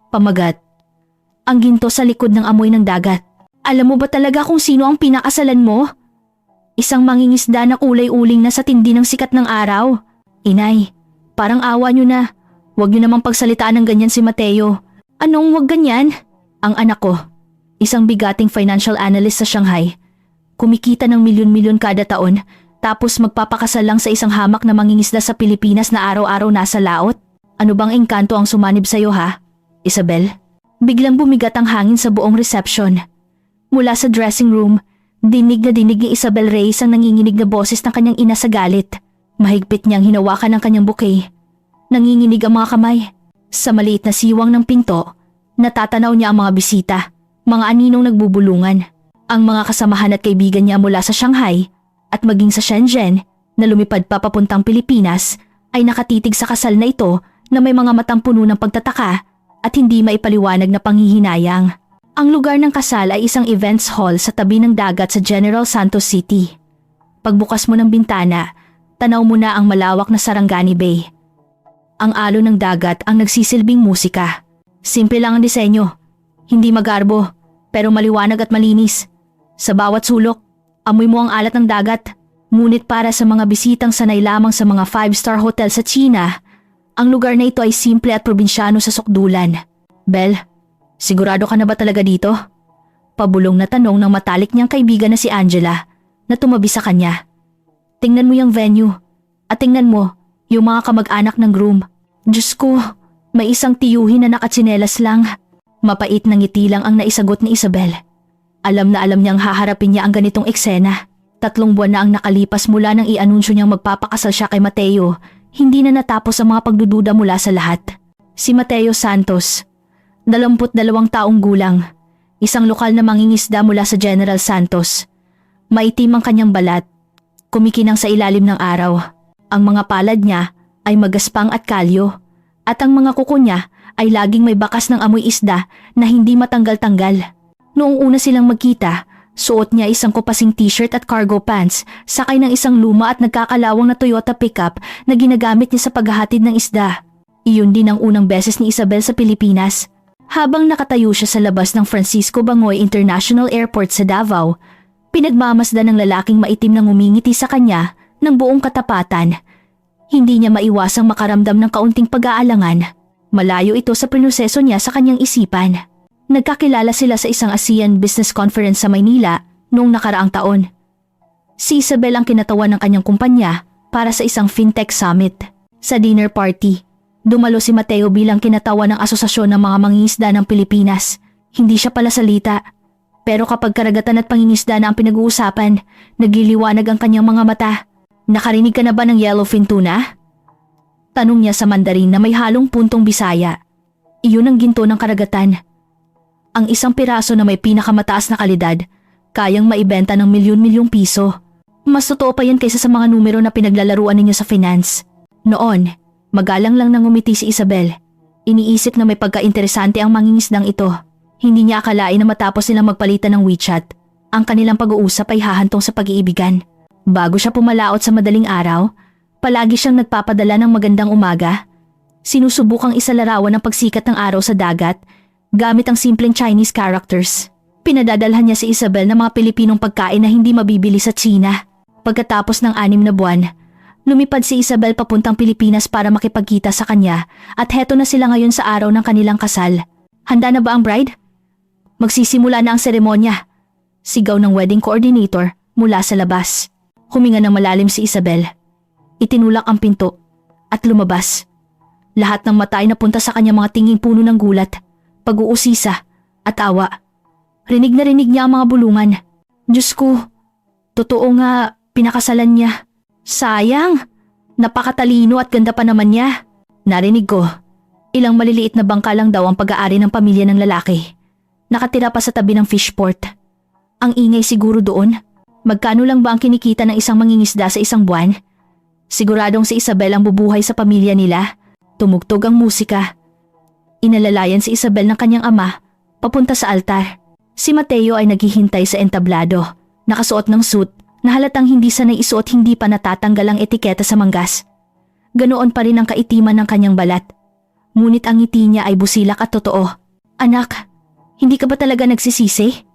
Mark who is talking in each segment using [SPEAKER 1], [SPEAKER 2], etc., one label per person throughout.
[SPEAKER 1] Pamagat. Ang ginto sa likod ng amoy ng dagat. Alam mo ba talaga kung sino ang pinakasalan mo? Isang mangingisda na kulay-uling na sa tindi ng sikat ng araw. Inay, parang awa niyo na. Huwag niyo namang pagsalitaan ng ganyan si Mateo. Anong wag ganyan? Ang anak ko, isang bigating financial analyst sa Shanghai. Kumikita ng milyon-milyon kada taon, tapos magpapakasal lang sa isang hamak na mangingisda sa Pilipinas na araw-araw nasa laot? Ano bang engkanto ang sumanib sa'yo ha, Isabel? Biglang bumigat ang hangin sa buong reception. Mula sa dressing room, dinig na dinig ni Isabel Reyes ang nanginginig na boses ng kanyang ina sa galit. Mahigpit niyang hinawakan ang kanyang bouquet. Nanginginig ang mga kamay. Sa maliit na siwang ng pinto, natatanaw niya ang mga bisita, mga aninong nagbubulungan. Ang mga kasamahan at kaibigan niya mula sa Shanghai at maging sa Shenzhen na lumipad pa papuntang Pilipinas ay nakatitig sa kasal na ito na may mga matang puno ng pagtataka at hindi maipaliwanag na panghihinayang. Ang lugar ng kasal ay isang events hall sa tabi ng dagat sa General Santos City. Pagbukas mo ng bintana, tanaw mo na ang malawak na Sarangani Bay. Ang alon ng dagat ang nagsisilbing musika. Simple lang ang disenyo, hindi magarbo, pero maliwanag at malinis. Sa bawat sulok, amoy mo ang alat ng dagat. Ngunit para sa mga bisitang sanay lamang sa mga 5-star hotel sa China, ang lugar na ito ay simple at probinsyano sa sukdulan. Bel, sigurado ka na ba talaga dito? Pabulong na tanong ng matalik niyang kaibigan na si Angela na tumabi sa kanya. Tingnan mo yung venue at tingnan mo yung mga kamag-anak ng groom. Diyos ko, may isang tiyuhin na nakatsinelas lang. Mapait na ngiti lang ang naisagot ni Isabel. Alam na alam niyang haharapin niya ang ganitong eksena. 3 buwan na ang nakalipas mula nang i-anunsyo niyang magpapakasal siya kay Mateo. Hindi na natapos ang mga pagdududa mula sa lahat. Si Mateo Santos, 22 taong gulang, isang lokal na mangingisda mula sa General Santos. Maitim ang kanyang balat, kumikinang sa ilalim ng araw. Ang mga palad niya ay magaspang at kalyo, at ang mga kuko niya ay laging may bakas ng amoy isda na hindi matanggal-tanggal. Noong una silang magkita, suot niya isang kupasing t-shirt at cargo pants, sakay ng isang luma at nagkakalawang na Toyota pickup na ginagamit niya sa paghahatid ng isda. Iyon din ang unang beses ni Isabel sa Pilipinas. Habang nakatayo siya sa labas ng Francisco Bangoy International Airport sa Davao, pinagmamasdan ng lalaking maitim na ngumingiti sa kanya ng buong katapatan. Hindi niya maiwasang makaramdam ng kaunting pag-aalangan. Malayo ito sa proseso niya sa kanyang isipan. Nagkakilala sila sa isang ASEAN Business Conference sa Maynila noong nakaraang taon. Si Isabel ang kinatawan ng kanyang kumpanya para sa isang fintech summit. Sa dinner party, dumalo si Mateo bilang kinatawan ng Asosasyon ng mga Mangingisda ng Pilipinas. Hindi siya pala salita. Pero kapag karagatan at pangingisda na ang pinag-uusapan, nagliliwanag ang kanyang mga mata. Nakarinig ka na ba ng yellowfin tuna? Tanong niya sa Mandarin na may halong puntong Bisaya. Iyon ang ginto ng karagatan. Ang isang piraso na may pinakamataas na kalidad, kayang maibenta ng milyon-milyong piso. Mas totoo pa yan kaysa sa mga numero na pinaglalaruan ninyo sa finance. Noon, magalang lang nang ngumiti si Isabel. Iniisip na may pagka-interesante ang mangingisdang ito. Hindi niya akalain na matapos nilang magpalitan ng WeChat, ang kanilang pag-uusap ay hahantong sa pag-iibigan. Bago siya pumalaot sa madaling araw, palagi siyang nagpapadala ng magandang umaga. Sinusubukang isalarawan ang pagsikat ng araw sa dagat gamit ang simpleng Chinese characters. Pinadadalhan niya si Isabel ng mga Pilipinong pagkain na hindi mabibili sa China. Pagkatapos ng 6 na buwan, lumipad si Isabel papuntang Pilipinas para makipagkita sa kanya at heto na sila ngayon sa araw ng kanilang kasal. Handa na ba ang bride? Magsisimula na ang seremonya. Sigaw ng wedding coordinator mula sa labas. Huminga ng malalim si Isabel. Itinulak ang pinto at lumabas. Lahat ng mata ay napunta sa kanyang mga tinging puno ng gulat, pag-uusisa at awa. Rinig na rinig niya ang mga bulungan. Diyos ko, totoo nga pinakasalan niya. Sayang, napakatalino at ganda pa naman niya. Narinig ko, ilang maliliit na bangka lang daw ang pag-aari ng pamilya ng lalaki. Nakatira pa sa tabi ng fishport. Ang ingay siguro doon. Magkano lang ba ang kinikita ng isang mangingisda sa isang buwan? Siguradong si Isabel ang bubuhay sa pamilya nila. Tumugtog ang musika. Inalalayan si Isabel ng kanyang ama papunta sa altar. Si Mateo ay naghihintay sa entablado, nakasuot ng suit na halatang hindi sanay isuot, hindi pa natatanggal ang etiketa sa manggas. Ganoon pa rin ang kaitiman ng kanyang balat. Ngunit ang ngiti niya ay busilak at totoo. Anak, hindi ka ba talaga nagsisisi?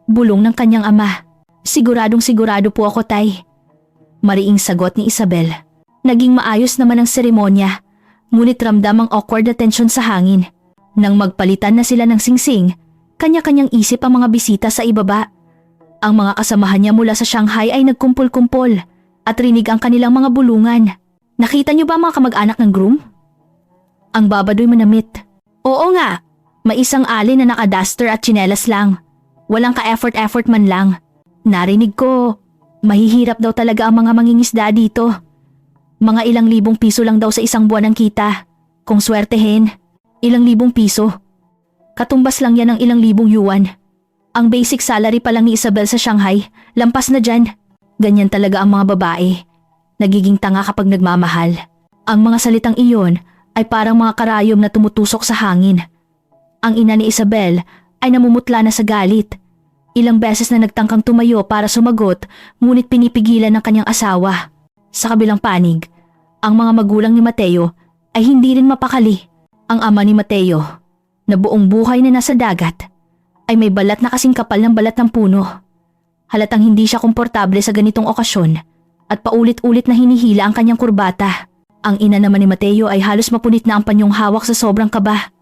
[SPEAKER 1] Bulong ng kanyang ama. Siguradong sigurado po ako, Tay. Mariing sagot ni Isabel. Naging maayos naman ang seremonya, ngunit ramdam ang awkward na tensyon sa hangin. Nang magpalitan na sila ng singsing, kanya-kanyang isip ang mga bisita sa ibaba. Ang mga kasamahan niya mula sa Shanghai ay nagkumpol-kumpol at rinig ang kanilang mga bulungan. Nakita niyo ba mga kamag-anak ng groom? Ang babadoy manamit. Oo nga, may isang alin na naka-duster at tsinelas lang. Walang ka-effort-effort man lang. Narinig ko, mahihirap daw talaga ang mga mangingisda dito. Mga ilang libong piso lang daw sa isang buwan ang kita. Kung swertehin, ilang libong piso. Katumbas lang yan ng ilang libong yuan. Ang basic salary pa lang ni Isabel sa Shanghai, lampas na dyan. Ganyan talaga ang mga babae. Nagiging tanga kapag nagmamahal. Ang mga salitang iyon ay parang mga karayom na tumutusok sa hangin. Ang ina ni Isabel ay namumutla na sa galit. Ilang beses na nagtangkang tumayo para sumagot, ngunit pinipigilan ng kanyang asawa. Sa kabilang panig, ang mga magulang ni Mateo ay hindi rin mapakali. Ang ama ni Mateo, na buong buhay na nasa dagat, ay may balat na kasing kapal ng balat ng puno. Halatang hindi siya komportable sa ganitong okasyon at paulit-ulit na hinihila ang kanyang kurbata. Ang ina naman ni Mateo ay halos mapunit na ang panyong hawak sa sobrang kaba.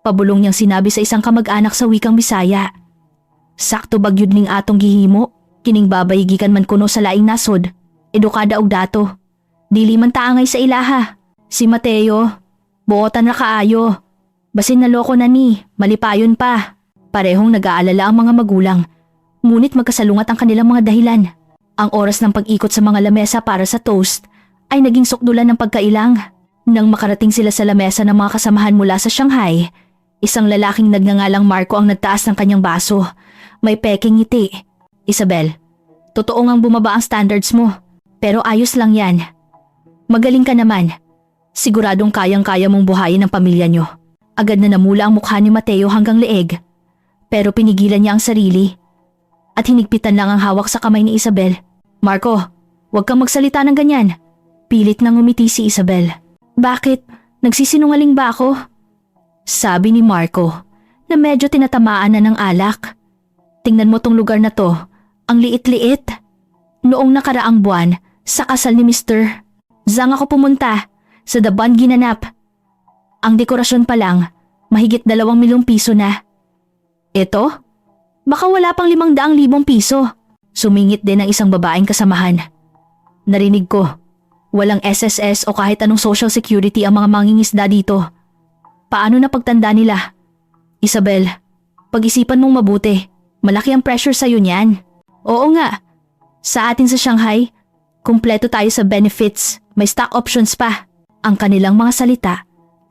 [SPEAKER 1] Pabulong niyang sinabi sa isang kamag-anak sa wikang Bisaya. Sakto bagyod ning atong gihimo, kining babayigikan man kuno sa laing nasod, edukada og dato. Dili man taangay sa ilaha. Si Mateo, buotan na kaayo. Basin naloko na ni, malipayon pa. Parehong nag-aalala ang mga magulang, ngunit magkasalungat ang kanilang mga dahilan. Ang oras ng pag-ikot sa mga lamesa para sa toast ay naging sukdulan ng pagkailang. Nang makarating sila sa lamesa ng mga kasamahan mula sa Shanghai, isang lalaking nagngangalang Marco ang nagtaas ng kanyang baso. May peking ngiti. Isabel, totoo ngang bumaba ang standards mo, pero ayos lang yan. Magaling ka naman. Siguradong kayang-kaya mong buhayin ang pamilya nyo. Agad na namula ang mukha ni Mateo hanggang leeg. Pero pinigilan niya ang sarili. At hinigpitan lang ang hawak sa kamay ni Isabel. Marco, huwag kang magsalita ng ganyan. Pilit nang umiti si Isabel. Bakit? Nagsisinungaling ba ako? Sabi ni Marco na medyo tinatamaan na ng alak. Tingnan mo tong lugar na to. Ang liit-liit. Noong nakaraang buwan, sa kasal ni Mr. Zhang ako pumunta. Sa Daban ginanap. Ang dekorasyon pa lang, mahigit 2 milyong piso na. Ito? Baka wala pang 500,000 piso. Sumingit din ang isang babaeng kasamahan. Narinig ko, walang SSS o kahit anong social security ang mga mangingisda dito. Paano na pagtanda nila? Isabel, pag-isipan mong mabuti. Malaki ang pressure sa'yo niyan. Oo nga. Sa atin sa Shanghai, kumpleto tayo sa benefits. May stock options pa. Ang kanilang mga salita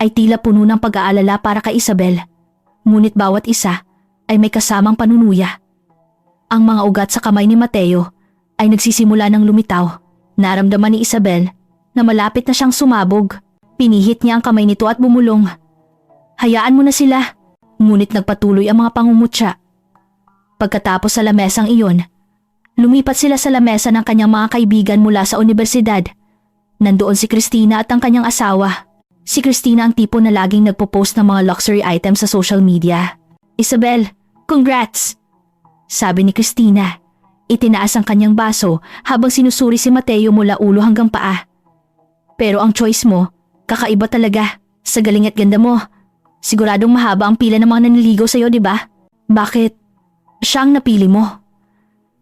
[SPEAKER 1] ay tila puno ng pag-aalala para kay Isabel. Ngunit bawat isa ay may kasamang panunuya. Ang mga ugat sa kamay ni Mateo ay nagsisimula ng lumitaw. Naramdaman ni Isabel na malapit na siyang sumabog. Pinihit niya ang kamay nito at bumulong. Hayaan mo na sila. Ngunit nagpatuloy ang mga pangungutya. Pagkatapos sa lamesang iyon, lumipat sila sa lamesa ng kanyang mga kaibigan mula sa universidad. Nandoon si Christina at ang kanyang asawa. Si Christina ang tipo na laging nagpo-post ng mga luxury items sa social media. Isabel, congrats! Sabi ni Christina. Itinaas ang kanyang baso habang sinusuri si Mateo mula ulo hanggang paa. Pero ang choice mo, kakaiba talaga. Sa galing at ganda mo. Siguradong mahaba ang pila ng mga naniligaw sa'yo, di ba? Bakit? Siya ang napili mo.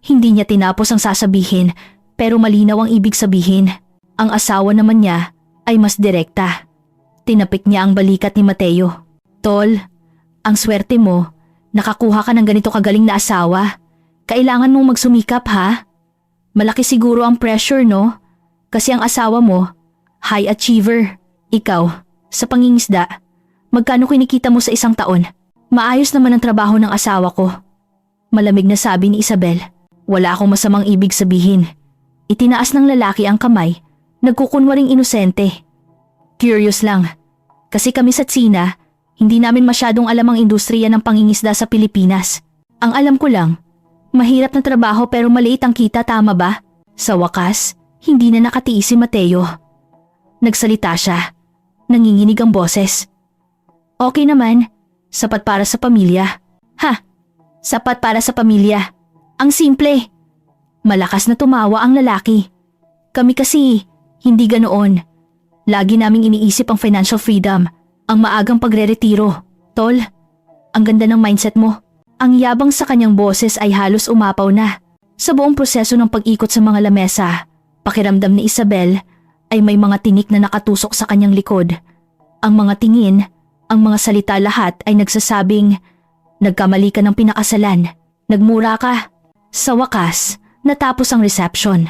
[SPEAKER 1] Hindi niya tinapos ang sasabihin, pero malinaw ang ibig sabihin. Ang asawa naman niya ay mas direkta. Tinapik niya ang balikat ni Mateo. Tol, ang swerte mo, nakakuha ka ng ganito kagaling na asawa. Kailangan mong magsumikap ha? Malaki siguro ang pressure no? Kasi ang asawa mo, high achiever. Ikaw, sa pangingisda, magkano kinikita mo sa isang taon? Maayos naman ang trabaho ng asawa ko. Malamig na sabi ni Isabel. Wala akong masamang ibig sabihin. Itinaas ng lalaki ang kamay. Nagkukunwaring inosente. Curious lang. Kasi kami sa Tsina, hindi namin masyadong alam ang industriya ng pangingisda sa Pilipinas. Ang alam ko lang, mahirap na trabaho pero maliit ang kita, tama ba? Sa wakas, hindi na nakatiis si Mateo. Nagsalita siya. Nanginginig ang boses. Okay naman. Sapat para sa pamilya. Ha? Sapat para sa pamilya. Ang simple. Malakas na tumawa ang lalaki. Kami kasi, hindi ganoon. Lagi naming iniisip ang financial freedom, ang maagang pagre-retiro. Tol, ang ganda ng mindset mo. Ang yabang sa kanyang boses ay halos umapaw na. Sa buong proseso ng pag-ikot sa mga lamesa, pakiramdam ni Isabel ay may mga tinik na nakatusok sa kanyang likod. Ang mga tingin, ang mga salita lahat ay nagsasabing, nagkamali ka ng pinakasalan, nagmura ka. Sa wakas, natapos ang reception.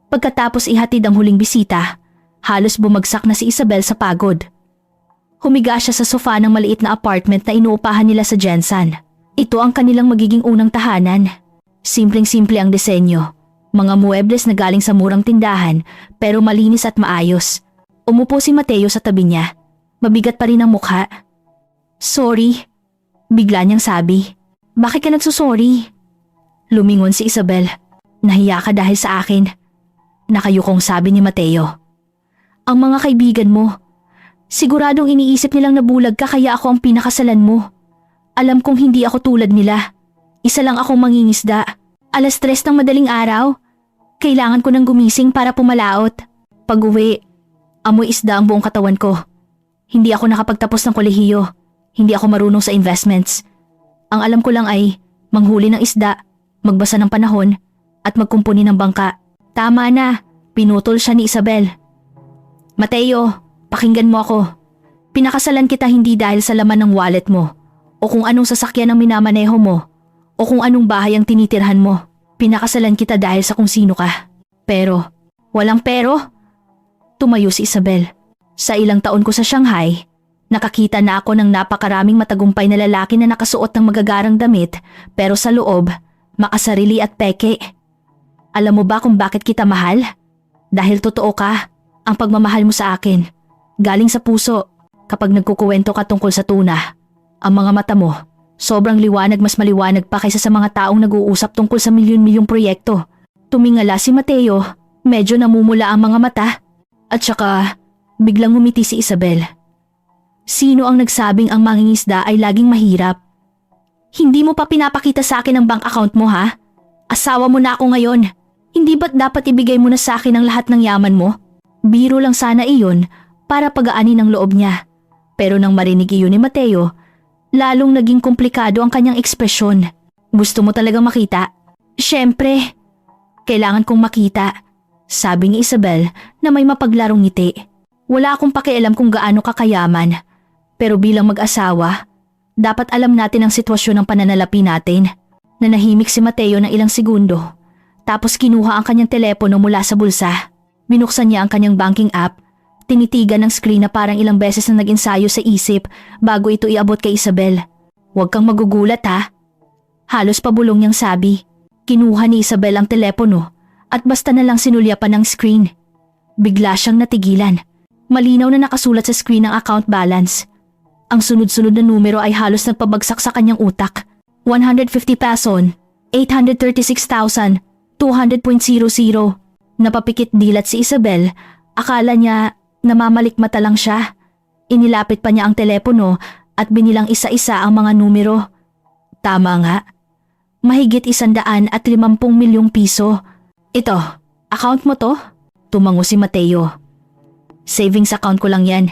[SPEAKER 1] Pagkatapos ihatid ang huling bisita, halos bumagsak na si Isabel sa pagod. Humiga siya sa sofa ng maliit na apartment na inuupahan nila sa Jensen. Ito ang kanilang magiging unang tahanan. Simpleng-simple ang disenyo. Mga muebles na galing sa murang tindahan pero malinis at maayos. Umupo si Mateo sa tabi niya. Mabigat pa rin ang mukha. Sorry. Bigla niyang sabi. Bakit ka nagsusorry? Lumingon si Isabel. Nahiya ka dahil sa akin. Nakayukong sabi ni Mateo. Ang mga kaibigan mo. Siguradong iniisip nilang nabulag ka kaya ako ang pinakasalan mo. Alam kong hindi ako tulad nila. Isa lang akong mangingisda. 3:00 ng madaling araw. Kailangan ko nang gumising para pumalaot. Pag-uwi, amoy isda ang buong katawan ko. Hindi ako nakapagtapos ng kolehiyo. Hindi ako marunong sa investments. Ang alam ko lang ay manghuli ng isda, magbasa ng panahon, at magkumpuni ng bangka. Tama na, pinutol siya ni Isabel. Mateo, pakinggan mo ako. Pinakasalan kita hindi dahil sa laman ng wallet mo, o kung anong sasakyan ang minamaneho mo, o kung anong bahay ang tinitirhan mo. Pinakasalan kita dahil sa kung sino ka. Pero, walang pero? Tumayo si Isabel. Sa ilang taon ko sa Shanghai, nakakita na ako ng napakaraming matagumpay na lalaki na nakasuot ng magagarang damit pero sa loob, makasarili at peke. Alam mo ba kung bakit kita mahal? Dahil totoo ka, ang pagmamahal mo sa akin. Galing sa puso, kapag nagkukuwento ka tungkol sa tuna, ang mga mata mo, sobrang liwanag, mas maliwanag pa kaysa sa mga taong nag-uusap tungkol sa milyon-milyong proyekto. Tumingala si Mateo, medyo namumula ang mga mata. At saka, biglang ngumiti si Isabel. Sino ang nagsabing ang mangingisda ay laging mahirap? Hindi mo pa pinapakita sa akin ang bank account mo ha? Asawa mo na ako ngayon. Hindi ba't dapat ibigay mo na sa akin ang lahat ng yaman mo? Biro lang sana iyon para pagaanin ang loob niya. Pero nang marinig iyon ni Mateo, lalong naging komplikado ang kanyang ekspresyon. Gusto mo talagang makita? Siyempre. Kailangan kong makita. Sabi ni Isabel na may mapaglarong ngiti. Wala akong pakialam kung gaano kakayaman. Pero bilang mag-asawa, dapat alam natin ang sitwasyon ng pananalapi natin. Nanahimik si Mateo ng ilang segundo. Tapos kinuha ang kanyang telepono mula sa bulsa. Binuksan niya ang kanyang banking app. Tinitigan ng screen na parang ilang beses na nag-ensayo sa isip bago ito iabot kay Isabel. Huwag kang magugulat ha. Halos pabulong niyang sabi. Kinuha ni Isabel ang telepono at basta na lang sinulyapan ng screen. Bigla siyang natigilan. Malinaw na nakasulat sa screen ang account balance. Ang sunod-sunod na numero ay halos nagpabagsak sa kanyang utak. 150 peson, 836,200.00. Napapikit dilat si Isabel. Akala niya namamalikmata lang siya. Inilapit pa niya ang telepono at binilang isa-isa ang mga numero. Tama nga. Mahigit 150 milyong piso. Ito, account mo to? Tumango si Mateo. Savings account ko lang yan.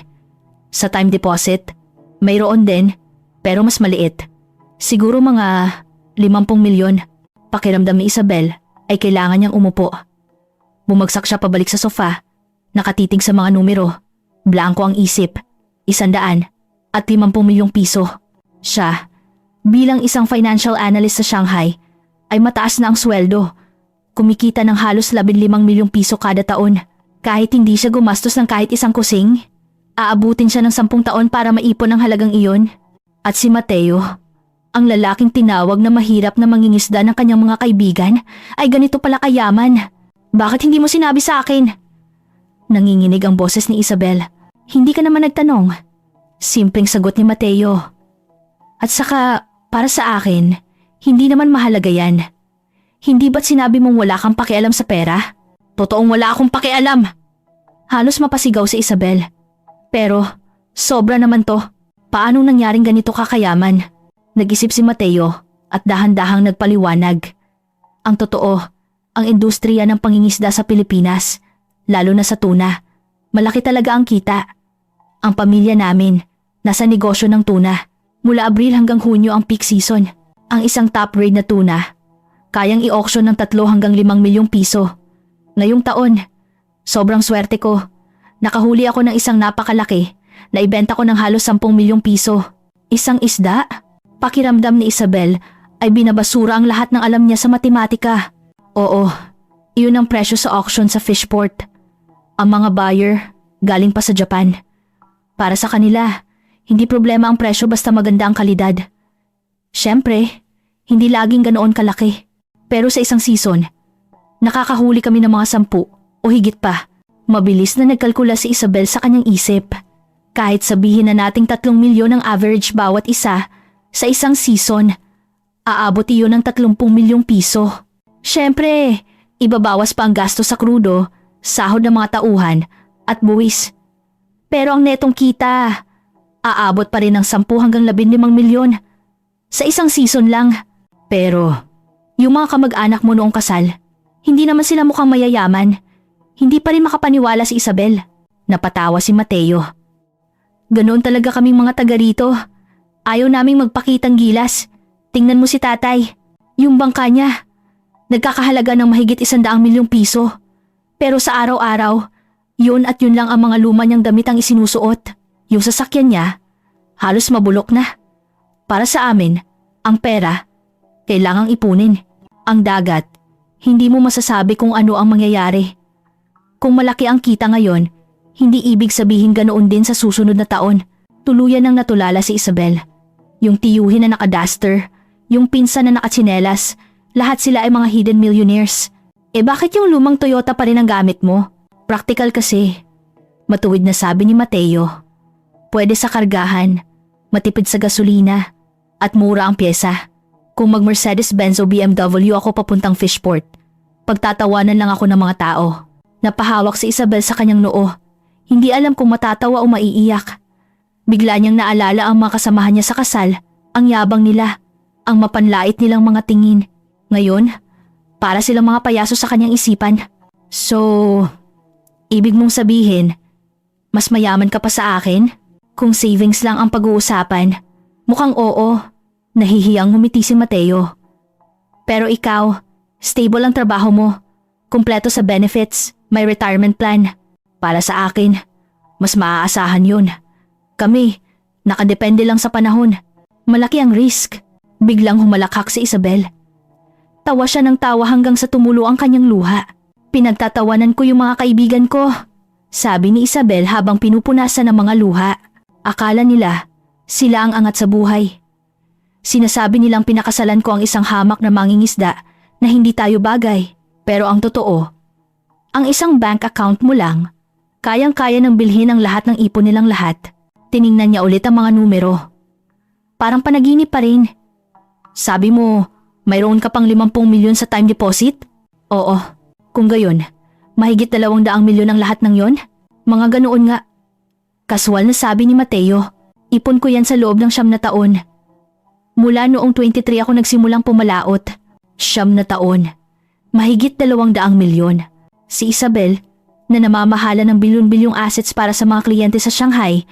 [SPEAKER 1] Sa time deposit, mayroon din, pero mas maliit. Siguro mga 50 milyon. Pakiramdam ni Isabel ay kailangan niyang umupo. Bumagsak siya pabalik sa sofa, nakatitig sa mga numero. Blanko ang isip, 100 at 50 milyong piso. Siya, bilang isang financial analyst sa Shanghai, ay mataas na ang sweldo. Kumikita ng halos 15 milyong piso kada taon. Kahit hindi siya gumastos ng kahit isang kusing, aabutin siya ng 10 taon para maipon ang halagang iyon. At si Mateo, ang lalaking tinawag na mahirap na mangingisda ng kanyang mga kaibigan, ay ganito pala kayaman. Bakit hindi mo sinabi sa akin? Nanginginig ang boses ni Isabel. Hindi ka naman nagtanong. Simpleng sagot ni Mateo. At saka, para sa akin, hindi naman mahalaga yan. Hindi ba't sinabi mong wala kang pakialam sa pera? Totoong wala akong pakialam. Halos mapasigaw si Isabel. Pero, sobra naman to. Paanong nangyaring ganito kakayaman? Nag-isip si Mateo at dahan-dahang nagpaliwanag. Ang totoo, ang industriya ng pangingisda sa Pilipinas, lalo na sa tuna, malaki talaga ang kita. Ang pamilya namin, nasa negosyo ng tuna. Mula Abril hanggang Hunyo ang peak season. Ang isang top grade na tuna, kayang i-auction ng 3 hanggang 5 milyong piso. Ngayong taon, sobrang swerte ko. Nakahuli ako ng isang napakalaki na ibenta ko ng halos 10 milyong piso. Isang isda? Pakiramdam ni Isabel ay binabasura ang lahat ng alam niya sa matematika. Oo, iyon ang presyo sa auction sa Fishport. Ang mga buyer galing pa sa Japan. Para sa kanila, hindi problema ang presyo basta maganda ang kalidad. Siyempre, hindi laging ganoon kalaki. Pero sa isang season, nakakahuli kami ng mga 10 o higit pa. Mabilis na nagkalkula si Isabel sa kanyang isip. Kahit sabihin na nating 3 milyon ang average bawat isa sa isang season, aabot iyon ng 30 milyong piso. Siyempre, ibabawas pa ang gasto sa krudo, sahod ng mga tauhan at buwis. Pero ang netong kita, aabot pa rin ng 10 hanggang 15 milyon sa isang season lang. Pero, yung mga kamag-anak mo noong kasal, hindi naman sila mukhang mayayaman. Hindi pa rin makapaniwala si Isabel. Napatawa si Mateo. Ganoon talaga kaming mga taga rito. Ayaw naming magpakitang gilas. Tingnan mo si tatay. Yung bangka niya, nagkakahalaga ng mahigit 100 milyong piso. Pero sa araw-araw, yun at yun lang ang mga luma niyang damit ang isinusuot. Yung sasakyan niya, halos mabulok na. Para sa amin, ang pera, kailangang ipunin. Ang dagat, hindi mo masasabi kung ano ang mangyayari. Kung malaki ang kita ngayon, hindi ibig sabihin ganoon din sa susunod na taon. Tuluyan ang natulala si Isabel. Yung tiyuhin na naka-duster, yung pinsan na nakatsinelas, lahat sila ay mga hidden millionaires. Bakit yung lumang Toyota pa rin ang gamit mo? Practical kasi. Matuwid na sabi ni Mateo. Pwede sa kargahan, matipid sa gasolina, at mura ang pyesa. Kung mag-Mercedes-Benz o BMW ako papuntang Fishport, pagtatawanan lang ako ng mga tao. Napahawak si Isabel sa kanyang noo. Hindi alam kung matatawa o maiiyak. Bigla niyang naalala ang mga kasamahan niya sa kasal, ang yabang nila, ang mapanlait nilang mga tingin. Ngayon, para silang mga payaso sa kanyang isipan. So, ibig mong sabihin, mas mayaman ka pa sa akin? Kung savings lang ang pag-uusapan, mukhang oo. Nahihiyang ngumiti si Mateo. Pero ikaw, stable ang trabaho mo. Kumpleto sa benefits, may retirement plan. Para sa akin, mas maaasahan yun. Kami, nakadepende lang sa panahon. Malaki ang risk. Biglang humalakhak si Isabel. Tawa siya ng tawa hanggang sa tumulo ang kanyang luha. Pinagtatawanan ko yung mga kaibigan ko, sabi ni Isabel habang pinupunasan ng mga luha. Akala nila, sila ang angat sa buhay. Sinasabi nilang pinakasalan ko ang isang hamak na mangingisda na hindi tayo bagay. Pero ang totoo, ang isang bank account mo lang, kayang-kaya ng bilhin ang lahat ng ipon nilang lahat. Tiningnan niya ulit ang mga numero. Parang panaginip pa rin. Sabi mo, mayroon ka pang 50 milyon sa time deposit? Oo, kung gayon, mahigit 200 milyon ang lahat ng yon? Mga ganoon nga. Kaswal na sabi ni Mateo, ipon ko yan sa loob ng 9 na taon. Mula noong 23 ako nagsimulang pumalaot. 9 na taon. Mahigit 200 milyon. Si Isabel, na namamahala ng bilyon-bilyong assets para sa mga kliyente sa Shanghai,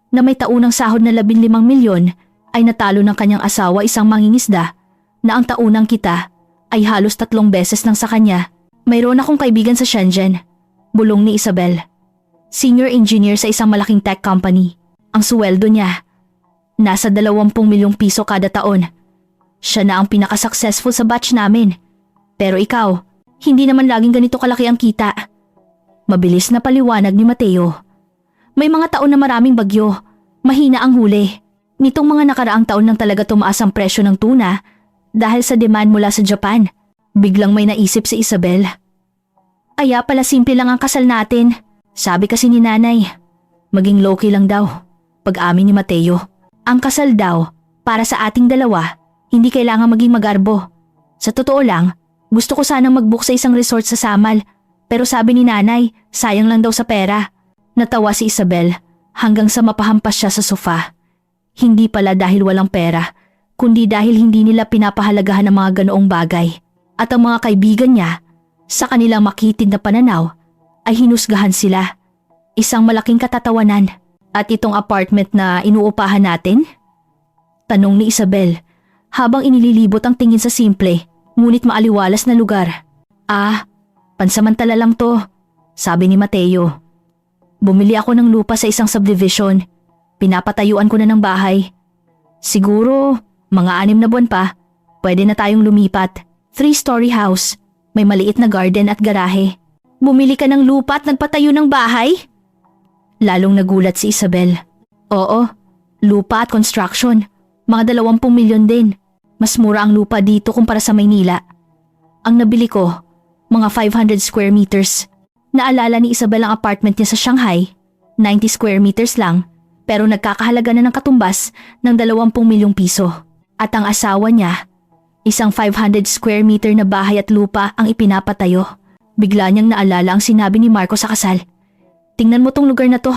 [SPEAKER 1] na may taunang sahod na 15 milyon, ay natalo ng kanyang asawa isang mangingisda, na ang taunang kita ay halos 3 beses lang sa kanya. Mayroon akong kaibigan sa Shenzhen, bulong ni Isabel. Senior engineer sa isang malaking tech company. Ang suweldo niya, nasa 20 milyong piso kada taon. Siya na ang pinaka-successful sa batch namin. Pero ikaw, hindi naman laging ganito kalaki ang kita. Mabilis na paliwanag ni Mateo. May mga taon na maraming bagyo, mahina ang huli. Nitong mga nakaraang taon lang talaga tumaas ang presyo ng tuna dahil sa demand mula sa Japan. Biglang may naisip si Isabel. Aya pala simple lang ang kasal natin. Sabi kasi ni nanay, maging low-key lang daw. Pag-amin ni Mateo, ang kasal daw, para sa ating dalawa, hindi kailangan maging magarbo. Sa totoo lang, gusto ko sanang mag-book sa isang resort sa Samal, pero sabi ni nanay, sayang lang daw sa pera. Natawa si Isabel hanggang sa mapahampas siya sa sofa. Hindi pala dahil walang pera, kundi dahil hindi nila pinapahalagahan ang mga ganoong bagay. At ang mga kaibigan niya, sa kanilang makitid na pananaw, ay hinusgahan sila. Isang malaking katatawanan. At itong apartment na inuupahan natin? Tanong ni Isabel, habang inililibot ang tingin sa simple, ngunit maaliwalas na lugar. Pansamantala lang to, sabi ni Mateo. Bumili ako ng lupa sa isang subdivision. Pinapatayuan ko na ng bahay. Siguro, mga 6 na buwan pa, pwede na tayong lumipat. 3-story house, may maliit na garden at garahe. Bumili ka ng lupa at nagpatayo ng bahay? Lalong nagulat si Isabel. Oo, lupa at construction. Mga 20 milyon din. Mas mura ang lupa dito kumpara sa Maynila. Ang nabili ko, mga 500 square meters. Naalala ni Isabel ang apartment niya sa Shanghai. 90 square meters lang, pero nagkakahalaga na ng katumbas ng 20 milyong piso. At ang asawa niya, isang 500 square meter na bahay at lupa ang ipinapatayo. Bigla niyang naalala ang sinabi ni Marco sa kasal. Tingnan mo tong lugar na to.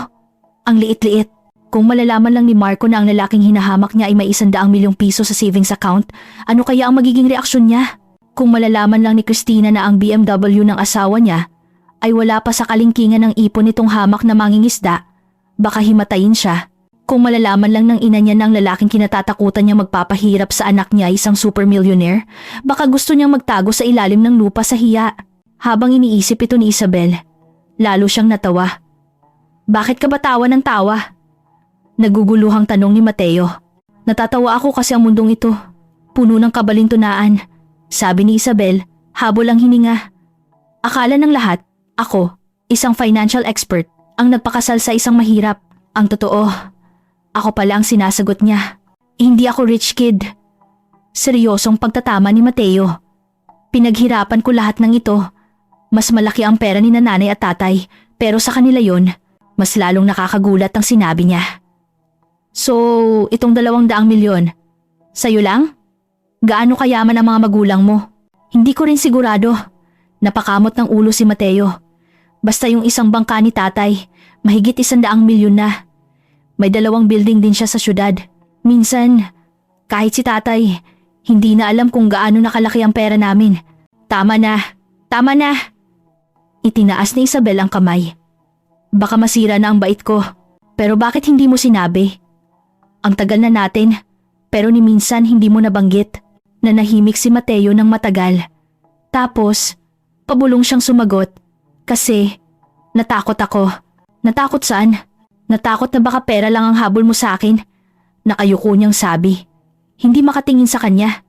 [SPEAKER 1] Ang liit-liit. Kung malalaman lang ni Marco na ang lalaking hinahamak niya ay may 100 milyong piso sa savings account, ano kaya ang magiging reaksyon niya? Kung malalaman lang ni Christina na ang BMW ng asawa niya ay wala pa sa kalingkingan ng ipon nitong hamak na mangingisda, baka himatayin siya. Kung malalaman lang ng ina niya ng lalaking kinatatakutan niya magpapahirap sa anak niya ay isang super millionaire, baka gusto niyang magtago sa ilalim ng lupa sa hiya. Habang iniisip ito ni Isabel, lalo siyang natawa. Bakit ka ba tawa ng tawa? Naguguluhang tanong ni Mateo. Natatawa ako kasi ang mundong ito, puno ng kabalintunaan. Sabi ni Isabel, habol ang hininga. Akala ng lahat, ako, isang financial expert, ang nagpakasal sa isang mahirap. Ang totoo, ako pala ang sinasagot niya. Hindi ako rich kid. Seryosong pagtatama ni Mateo. Pinaghirapan ko lahat ng ito. Mas malaki ang pera ni nanay at tatay, pero sa kanila yon, mas lalong nakakagulat ang sinabi niya. So, itong 200 milyon, sa'yo lang? Gaano kayaman ang mga magulang mo? Hindi ko rin sigurado. Napakamot ng ulo si Mateo. Basta yung isang bangka ni tatay, mahigit 100 milyon na. May 2 building din siya sa syudad. Minsan, kahit si tatay, hindi na alam kung gaano nakalaki ang pera namin. Tama na, tama na. Itinaas ni Isabel ang kamay. Baka masira na ang bait ko, pero bakit hindi mo sinabi? Ang tagal na natin, pero ni minsan hindi mo nabanggit. Nanahimik si Mateo ng matagal. Tapos, pabulong siyang sumagot. Kasi, natakot ako. Natakot saan? Natakot na baka pera lang ang habol mo sa akin. Nakayuko niyang sabi. Hindi makatingin sa kanya.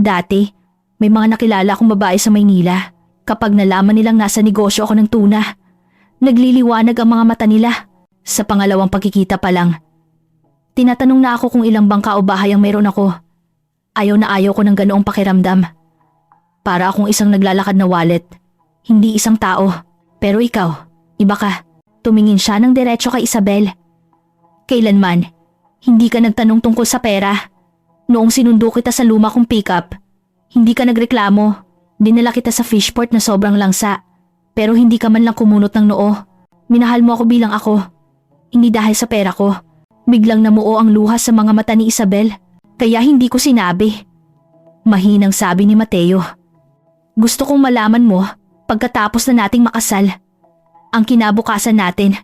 [SPEAKER 1] Dati, may mga nakilala akong babae sa Maynila. Kapag nalaman nilang nasa negosyo ako ng tuna, nagliliwanag ang mga mata nila. Sa pangalawang pagkikita pa lang. Tinatanong na ako kung ilang bangka o bahay ang meron ako. Ayaw na ayaw ko ng ganoong pakiramdam. Para akong isang naglalakad na wallet. Hindi isang tao. Pero ikaw, iba ka. Tumingin siya ng diretso kay Isabel. Kailanman, hindi ka nagtanong tungkol sa pera. Noong sinundo kita sa luma kong pickup, hindi ka nagreklamo. Dinala kita sa fishport na sobrang langsa. Pero hindi ka man lang kumunot ng noo. Minahal mo ako bilang ako. Hindi dahil sa pera ko. Biglang namuo ang luha sa mga mata ni Isabel. Kaya hindi ko sinabi. Mahinang sabi ni Mateo. Gusto kong malaman mo pagkatapos na nating makasal. Ang kinabukasan natin.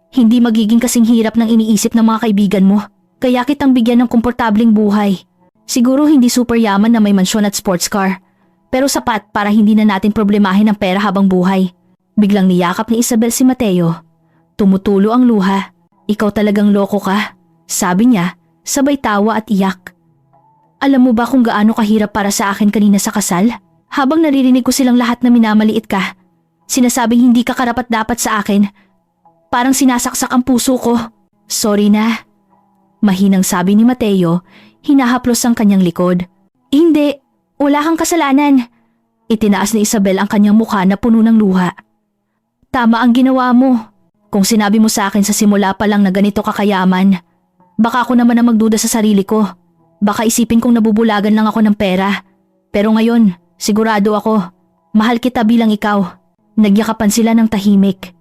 [SPEAKER 1] Hindi magiging kasing hirap ng iniisip ng mga kaibigan mo. Kaya kitang bigyan ng komportabling buhay. Siguro hindi super yaman na may mansyon at sports car. Pero sapat para hindi na natin problemahin ang pera habang buhay. Biglang niyakap ni Isabel si Mateo. Tumutulo ang luha. Ikaw talagang loko ka, sabi niya, sabay tawa at iyak. Alam mo ba kung gaano kahirap para sa akin kanina sa kasal? Habang naririnig ko silang lahat na minamaliit ka, sinasabing hindi ka karapat-dapat sa akin. Parang sinasaksak ang puso ko. Sorry na. Mahinang sabi ni Mateo, hinahaplos ang kanyang likod. Hindi, wala kang kasalanan. Itinaas ni Isabel ang kanyang mukha na puno ng luha. Tama ang ginawa mo. Kung sinabi mo sa akin sa simula pa lang na ganito kakayaman, baka ako naman ang magduda sa sarili ko. Baka isipin kong nabubulagan lang ako ng pera. Pero ngayon, sigurado ako, mahal kita bilang ikaw. Nagyakapan sila ng tahimik.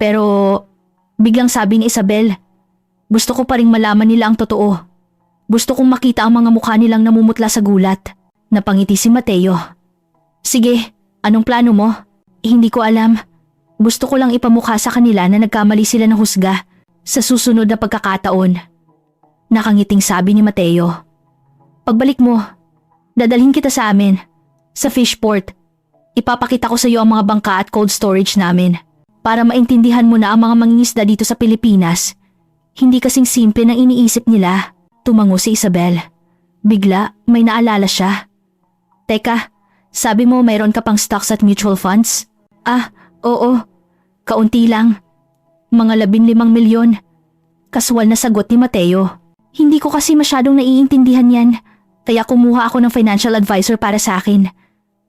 [SPEAKER 1] Pero, biglang sabi ni Isabel, Gusto ko pa ring malaman nila ang totoo. Gusto kong makita ang mga mukha nilang namumutla sa gulat. Napangiti si Mateo. Sige, anong plano mo? Hindi ko alam. Gusto ko lang ipamukha sa kanila na nagkamali sila ng husga sa susunod na pagkakataon. Nakangiting sabi ni Mateo. Pagbalik mo, dadalhin kita sa amin, sa fishport. Ipapakita ko sa iyo ang mga bangka at cold storage namin para maintindihan mo na ang mga mangingisda dito sa Pilipinas. Hindi kasing simple na iniisip nila. Tumango si Isabel. Bigla, may naalala siya. Teka, sabi mo mayroon ka pang stocks at mutual funds? Ah, oo. Kaunti lang. Mga 15 milyon. Kaswal na sagot ni Mateo. Hindi ko kasi masyadong naiintindihan yan. Kaya kumuha ako ng financial advisor para sa akin.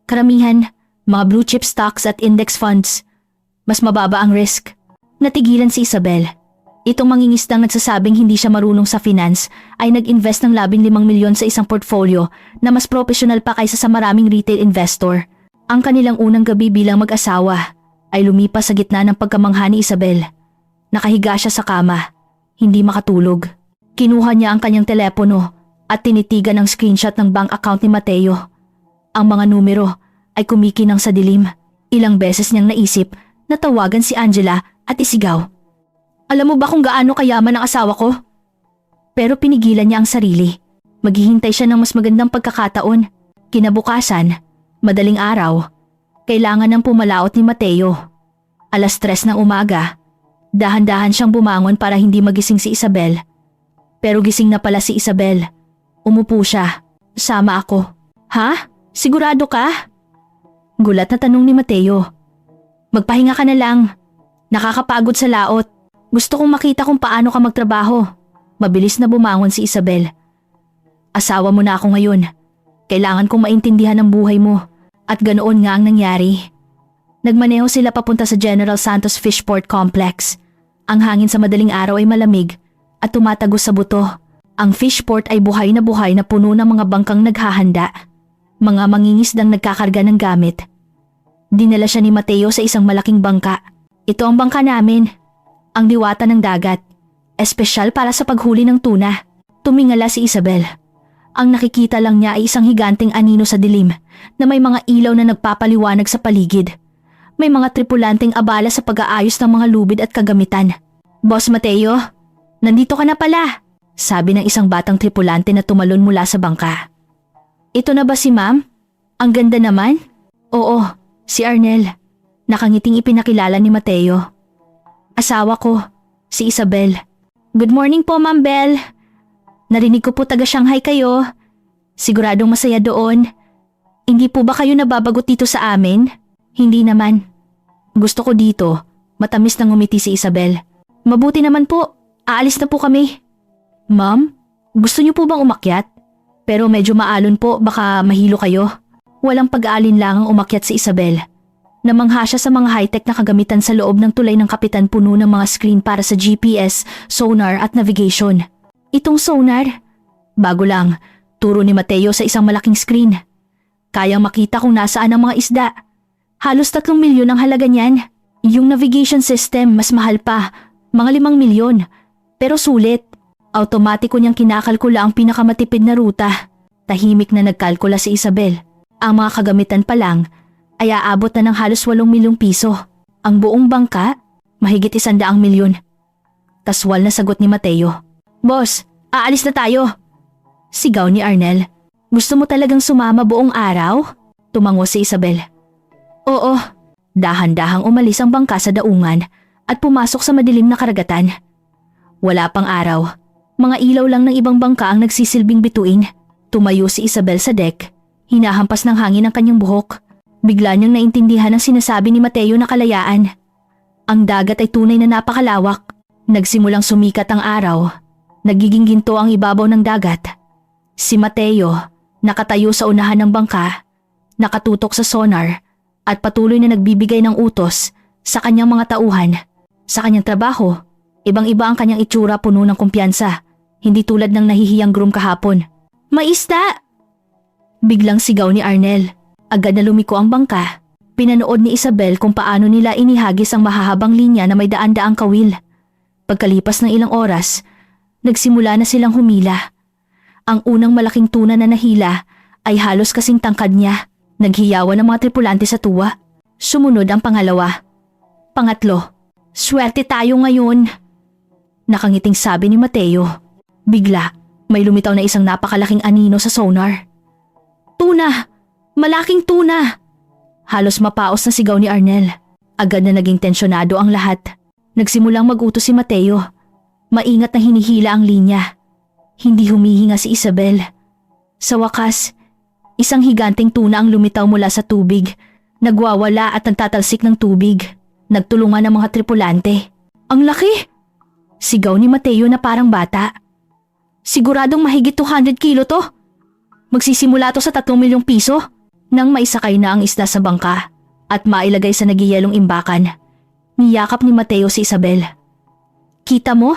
[SPEAKER 1] Karamihan, mga blue chip stocks at index funds. Mas mababa ang risk. Natigilan si Isabel. Itong mangingisdang nagsasabing hindi siya marunong sa finance ay nag-invest ng 15 milyon sa isang portfolio na mas professional pa kaysa sa maraming retail investor. Ang kanilang unang gabi bilang mag-asawa ay lumipas sa gitna ng pagkamangha ni Isabel. Nakahiga siya sa kama, hindi makatulog. Kinuha niya ang kanyang telepono at tinitigan ang screenshot ng bank account ni Mateo. Ang mga numero ay kumikinang sa dilim. Ilang beses niyang naisip na tawagan si Angela at isigaw. Alam mo ba kung gaano kayaman ang asawa ko? Pero pinigilan niya ang sarili. Maghihintay siya ng mas magandang pagkakataon. Kinabukasan, madaling araw, kailangan ng pumalaot ni Mateo. 3:00 ng umaga, dahan-dahan siyang bumangon para hindi magising si Isabel. Pero gising na pala si Isabel. Umupo siya. Sama ako. Ha? Sigurado ka? Gulat na tanong ni Mateo. Magpahinga ka na lang. Nakakapagod sa laot. Gusto kong makita kung paano ka magtrabaho. Mabilis na bumangon si Isabel. Asawa mo na ako ngayon. Kailangan kong maintindihan ang buhay mo. At ganoon nga ang nangyari. Nagmaneho sila papunta sa General Santos Fishport Complex. Ang hangin sa madaling araw ay malamig at tumatagos sa buto. Ang fishport ay buhay na puno ng mga bangkang naghahanda. Mga mangingisdang nagkakarga ng gamit. Dinala siya ni Mateo sa isang malaking bangka. Ito ang bangka namin. Ang diwata ng dagat. Espesyal para sa paghuli ng tuna. Tumingala si Isabel. Ang nakikita lang niya ay isang higanteng anino sa dilim na may mga ilaw na nagpapaliwanag sa paligid. May mga tripulanteng abala sa pag-aayos ng mga lubid at kagamitan. Boss Mateo, nandito ka na pala, sabi ng isang batang tripulante na tumalon mula sa bangka. Ito na ba si ma'am? Ang ganda naman. Oo, si Arnel. Nakangiting ipinakilala ni Mateo. Asawa ko, si Isabel. Good morning po, Ma'am Belle. Narinig ko po taga Shanghai kayo. Siguradong masaya doon. Hindi po ba kayo nababagot dito sa amin? Hindi naman. Gusto ko dito. Matamis na ngumiti si Isabel. Mabuti naman po. Aalis na po kami. Ma'am, gusto niyo po bang umakyat? Pero medyo maalon po, baka mahilo kayo. Walang pag-aalinlangang umakyat si Isabel. Namangha siya sa mga high-tech na kagamitan sa loob ng tulay ng kapitan, puno ng mga screen para sa GPS, sonar at navigation. Itong sonar? Bago lang, turo ni Mateo sa isang malaking screen. Kayang makita kung nasaan ang mga isda. Halos 3 milyon ang halaga niyan. Yung navigation system mas mahal pa, mga 5 milyon. Pero sulit. Automatiko niyang kinakalkula ang pinakamatipid na ruta. Tahimik na nagkalkula si Isabel. Ang mga kagamitan pa lang ay aabot na ng halos 8 milyong piso. Ang buong bangka, mahigit 100 milyon. Kaswal na sagot ni Mateo. Boss, aalis na tayo. Sigaw ni Arnel. Gusto mo talagang sumama buong araw? Tumango si Isabel. Oo. Dahan-dahang umalis ang bangka sa daungan at pumasok sa madilim na karagatan. Wala pang araw. Mga ilaw lang ng ibang bangka ang nagsisilbing bituin. Tumayo si Isabel sa deck. Hinahampas ng hangin ang kanyang buhok. Bigla niyang naintindihan ang sinasabi ni Mateo na kalayaan. Ang dagat ay tunay na napakalawak. Nagsimulang sumikat ang araw. Nagiging ginto ang ibabaw ng dagat. Si Mateo, nakatayo sa unahan ng bangka, nakatutok sa sonar at patuloy na nagbibigay ng utos sa kanyang mga tauhan. Sa kanyang trabaho, ibang-iba ang kanyang itsura, puno ng kumpiyansa. Hindi tulad ng nahihiyang groom kahapon. May isda! Biglang sigaw ni Arnel. Agad na lumiko ang bangka. Pinanood ni Isabel kung paano nila inihagis ang mahahabang linya na may daan-daang kawil. Pagkalipas ng ilang oras, Nagsimula na silang humila. Ang unang malaking tuna na nahila ay halos kasing tangkad niya. Naghiyawan ang mga tripulante sa tuwa. Sumunod ang pangalawa. Pangatlo. Swerte tayo ngayon. Nakangiting sabi ni Mateo. Bigla, may lumitaw na isang napakalaking anino sa sonar. Tuna! Malaking tuna! Halos mapaos na sigaw ni Arnel. Agad na naging tensyonado ang lahat. Nagsimulang mag-utos si Mateo. Maingat na hinihila ang linya. Hindi humihinga si Isabel. Sa wakas, isang higanting tuna ang lumitaw mula sa tubig. Nagwawala at nagtatalsik ng tubig. Nagtulungan ang mga tripulante. Ang laki! Sigaw ni Mateo na parang bata. Siguradong mahigit 200 kilo to. Magsisimula to sa 3 milyong piso. Nang maisakay na ang isda sa bangka at mailagay sa nagiyelong imbakan, niyakap ni Mateo si Isabel. Kita mo?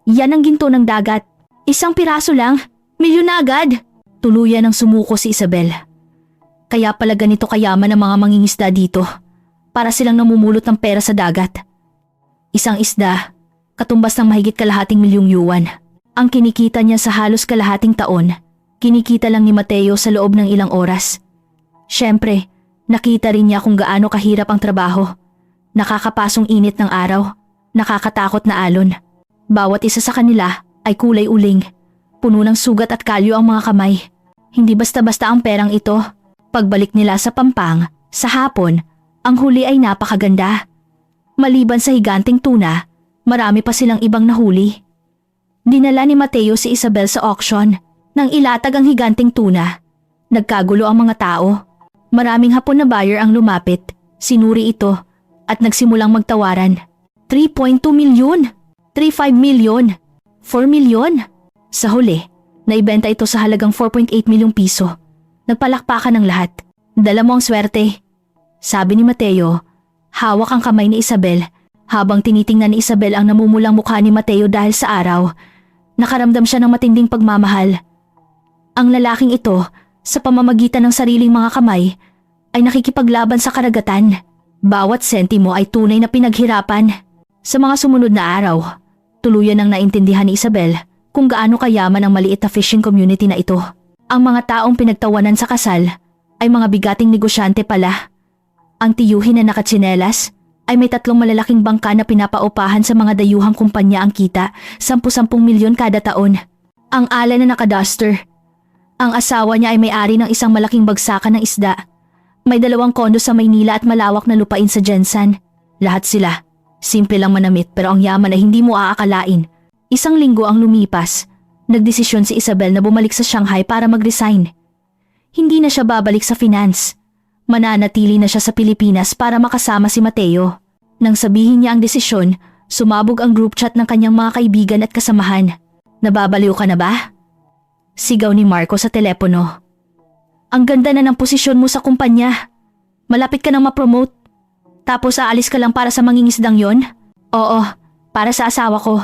[SPEAKER 1] Yan ang ginto ng dagat. Isang piraso lang, milyon na agad. Tuluyan ang sumuko si Isabel. Kaya pala ganito kayaman ang mga mangingisda dito. Para silang namumulot ng pera sa dagat. Isang isda, katumbas ng mahigit kalahating milyong yuan. Ang kinikita niya sa halos kalahating taon, kinikita lang ni Mateo sa loob ng ilang oras. Siyempre, nakita rin niya kung gaano kahirap ang trabaho. Nakakapasong init ng araw, nakakatakot na alon. Bawat isa sa kanila ay kulay uling. Puno ng sugat at kalyo ang mga kamay. Hindi basta-basta ang perang ito. Pagbalik nila sa Pampang, sa hapon, ang huli ay napakaganda. Maliban sa higanting tuna, marami pa silang ibang nahuli. Dinala ni Mateo si Isabel sa auction. Nang ilatag ang higanting tuna, nagkagulo ang mga tao. Maraming Hapon na buyer ang lumapit, sinuri ito at nagsimulang magtawaran. 3.2 milyon, 3.5 milyon, 4 milyon. Sa huli, naibenta ito sa halagang 4.8 milyong piso. Nagpalakpakan ng lahat. Dala mo ang swerte, sabi ni Mateo. Hawak ang kamay ni Isabel habang tinitingnan ni Isabel ang namumulang mukha ni Mateo dahil sa araw. Nakaramdam siya ng matinding pagmamahal. Ang lalaking ito, sa pamamagitan ng sariling mga kamay, ay nakikipaglaban sa karagatan. Bawat sentimo ay tunay na pinaghirapan. Sa mga sumunod na araw, tuluyan ang naintindihan ni Isabel kung gaano kayaman ang maliit na fishing community na ito. Ang mga taong pinagtawanan sa kasal ay mga bigating negosyante pala. Ang tiyuhin na nakatsinelas ay may 3 malalaking bangka na pinapaupahan sa mga dayuhang kumpanya ang kita, 10-10 milyon kada taon. Ang ala na nakaduster. Ang asawa niya ay may-ari ng isang malaking bagsakan ng isda. May 2 kondo sa Maynila at malawak na lupain sa Jensan. Lahat sila. Simple lang manamit pero ang yaman ay hindi mo aakalain. Isang linggo ang lumipas. Nagdesisyon si Isabel na bumalik sa Shanghai para mag-resign. Hindi na siya babalik sa finance. Mananatili na siya sa Pilipinas para makasama si Mateo. Nang sabihin niya ang desisyon, sumabog ang group chat ng kanyang mga kaibigan at kasamahan. Nababaliw ka na ba? Sigaw ni Marco sa telepono. Ang ganda na ng posisyon mo sa kumpanya. Malapit ka nang ma-promote. Tapos aalis ka lang para sa mangingisdang yon? Oo, para sa asawa ko.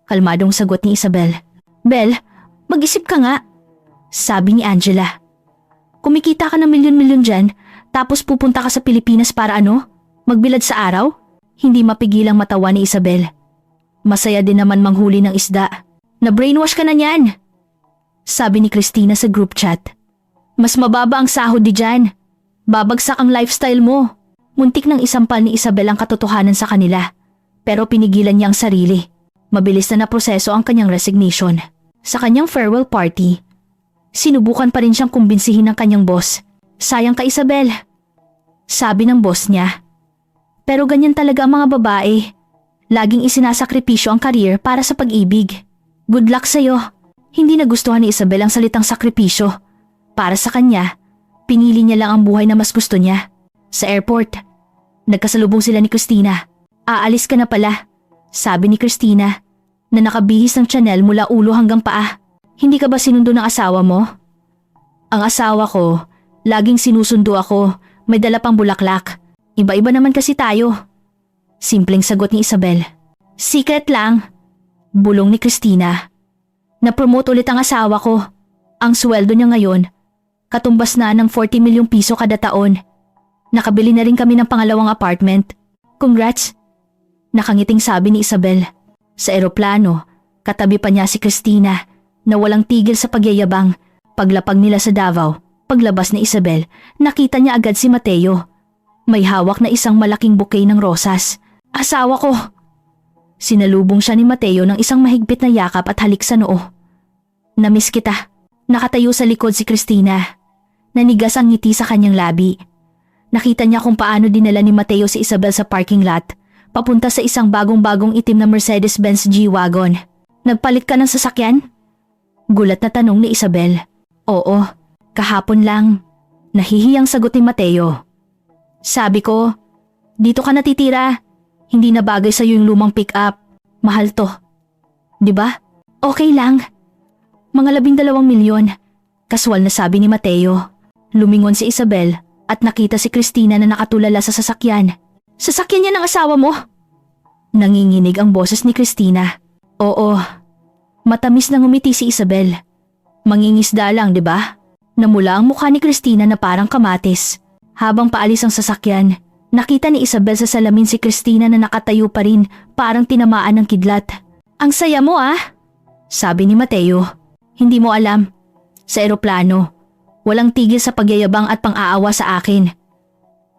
[SPEAKER 1] Kalmadong sagot ni Isabel. Bel, mag-isip ka nga. Sabi ni Angela. Kumikita ka ng milyon-milyon dyan, tapos pupunta ka sa Pilipinas para ano? Magbilad sa araw? Hindi mapigilang matawa ni Isabel. Masaya din naman manghuli ng isda. Na-brainwash ka na niyan. Sabi ni Christina sa group chat. Mas mababa ang sahod di dyan. Babagsak ang lifestyle mo. Muntik nang isampal ni Isabel ang katotohanan sa kanila. Pero pinigilan niya ang sarili. Mabilis na naproseso ang kanyang resignation. Sa kanyang farewell party, sinubukan pa rin siyang kumbinsihin ng kanyang boss. Sayang ka Isabel. Sabi ng boss niya. Pero ganyan talaga ang mga babae. Laging isinasakripisyo ang career para sa pag-ibig. Good luck sa'yo. Hindi nagustuhan ni Isabel ang salitang sakripisyo. Para sa kanya, pinili niya lang ang buhay na mas gusto niya. Sa airport, nagkasalubong sila ni Christina. Aalis ka na pala, sabi ni Christina, na nakabihis ng Chanel mula ulo hanggang paa. Hindi ka ba sinundo ng asawa mo? Ang asawa ko, laging sinusundo ako, may dala pang bulaklak. Iba-iba naman kasi tayo. Simpleng sagot ni Isabel. Secret lang, bulong ni Christina. Na-promote ulit ang asawa ko. Ang sweldo niya ngayon, katumbas na ng 40 milyong piso kada taon. Nakabili na rin kami ng pangalawang apartment. Congrats! Nakangiting sabi ni Isabel. Sa eroplano, Katabi pa niya si Christina na walang tigil sa pagyayabang. Paglapag nila sa Davao, paglabas ni Isabel, nakita niya agad si Mateo. May hawak na isang malaking bouquet ng rosas. Asawa ko! Sinalubong siya ni Mateo ng isang mahigpit na yakap at halik sa noo. Namiss kita. Nakatayo sa likod si Christina. Nanigas ang ngiti sa kanyang labi. Nakita niya kung paano dinala ni Mateo si Isabel sa parking lot, papunta sa isang bagong-bagong itim na Mercedes-Benz G-Wagon. Nagpalit ka ng sasakyan? Gulat na tanong ni Isabel. Oo, kahapon lang. Nahihiyang sagot ni Mateo. Sabi ko, dito ka natitira. Hindi na bagay sa'yo yung lumang pick-up. Mahal to. Diba? Okay lang. Mga 12 milyon. Kaswal na sabi ni Mateo. Lumingon si Isabel at nakita si Christina na nakatulala sa sasakyan. Sasakyan niya ng asawa mo? Nanginginig ang boses ni Christina. Oo. Matamis na ngumiti si Isabel. Mangingisda lang, di ba? Namula ang mukha ni Christina na parang kamatis. Habang paalis ang sasakyan, nakita ni Isabel sa salamin si Christina na nakatayo pa rin, parang tinamaan ng kidlat. Ang saya mo sabi ni Mateo. Hindi mo alam. Sa eroplano, walang tigil sa pagyayabang at pang-aawa sa akin.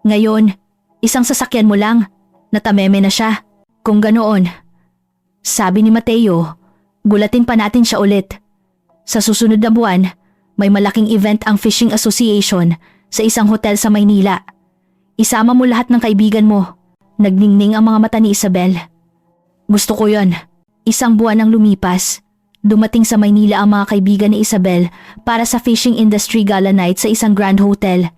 [SPEAKER 1] Ngayon, isang sasakyan mo lang, natameme na siya. Kung ganoon, sabi ni Mateo, gulatin pa natin siya ulit. Sa susunod na buwan, may malaking event ang Fishing Association sa isang hotel sa Maynila. Isama mo lahat ng kaibigan mo. Nagningning ang mga mata ni Isabel. Gusto ko yon. Isang buwan ang lumipas. Dumating sa Maynila ang mga kaibigan ni Isabel para sa Fishing Industry Gala Night sa isang grand hotel.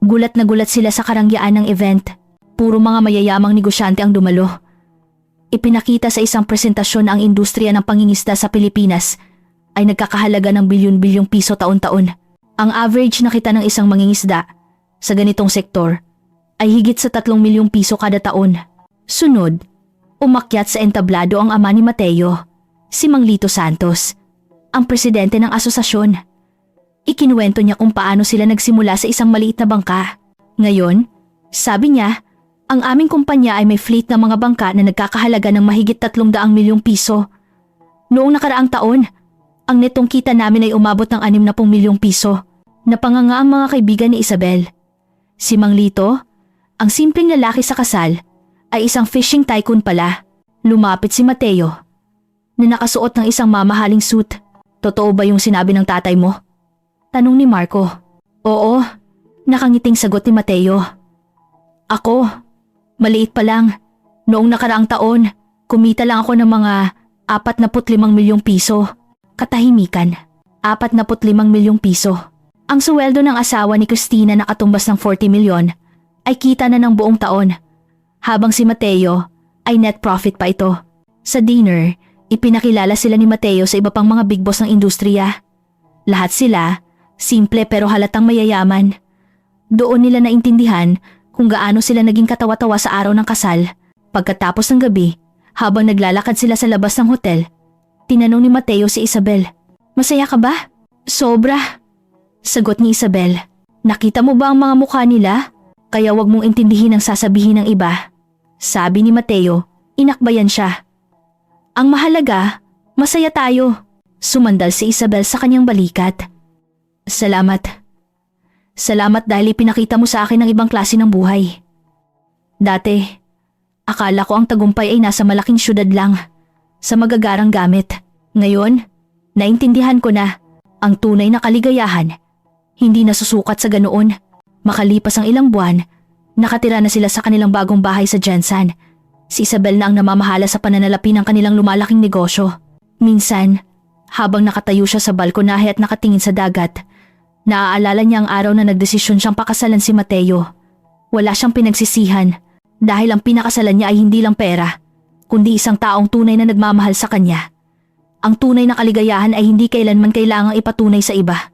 [SPEAKER 1] Gulat na gulat sila sa karangyaan ng event. Puro mga mayayamang negosyante ang dumalo. Ipinakita sa isang presentasyon na ang industriya ng pangingisda sa Pilipinas ay nagkakahalaga ng bilyon-bilyong piso taon-taon. Ang average na kita ng isang mangingisda sa ganitong sektor ay higit sa 3 milyong piso kada taon. Sunod, umakyat sa entablado ang ama ni Mateo, si Mang Lito Santos, ang presidente ng asosasyon. Ikinuwento niya kung paano sila nagsimula sa isang maliit na bangka. Ngayon, sabi niya, ang aming kumpanya ay may fleet ng mga bangka na nagkakahalaga ng mahigit 300 milyong piso. Noong nakaraang taon, ang netong kita namin ay umabot ng 60 milyong piso. Napanganga ang mga kaibigan ni Isabel. Si Mang Lito, ang simpleng lalaki sa kasal, ay isang fishing tycoon pala. Lumapit si Mateo na nakasuot ng isang mamahaling suit. Totoo ba yung sinabi ng tatay mo? Tanong ni Marco. Oo, nakangiting sagot ni Mateo. Ako, maliit pa lang. Noong nakaraang taon, kumita lang ako ng mga 45 milyong piso. Katahimikan, 45 milyong piso. Ang suweldo ng asawa ni Christina na katumbas ng 40 milyon ay kita na ng buong taon, habang si Mateo ay net profit pa ito. Sa dinner, ipinakilala sila ni Mateo sa iba pang mga big boss ng industriya. Lahat sila, simple pero halatang mayayaman. Doon nila naintindihan kung gaano sila naging katawa-tawa sa araw ng kasal. Pagkatapos ng gabi, habang naglalakad sila sa labas ng hotel, tinanong ni Mateo si Isabel, "Masaya ka ba?" "Sobra," sagot ni Isabel. "Nakita mo ba ang mga mukha nila? Kaya wag mong intindihin ang sasabihin ng iba." Sabi ni Mateo, inakbayan siya. "Ang mahalaga, masaya tayo." Sumandal si Isabel sa kanyang balikat. Salamat. Salamat dahil ipinakita mo sa akin ang ibang klase ng buhay. Dati, akala ko ang tagumpay ay nasa malaking syudad lang, sa magagarang gamit. Ngayon, naintindihan ko na ang tunay na kaligayahan hindi nasusukat sa ganoon. Makalipas ang ilang buwan, nakatira na sila sa kanilang bagong bahay sa Jensan. Si Isabel na ang namamahala sa pananalapi ng kanilang lumalaking negosyo. Minsan, habang nakatayo siya sa balkonahe at nakatingin sa dagat, naaalala niya ang araw na nagdesisyon siyang pakasalan si Mateo. Wala siyang pinagsisihan dahil ang pinakasalan niya ay hindi lang pera, kundi isang taong tunay na nagmamahal sa kanya. Ang tunay na kaligayahan ay hindi kailanman kailangang ipatunay sa iba.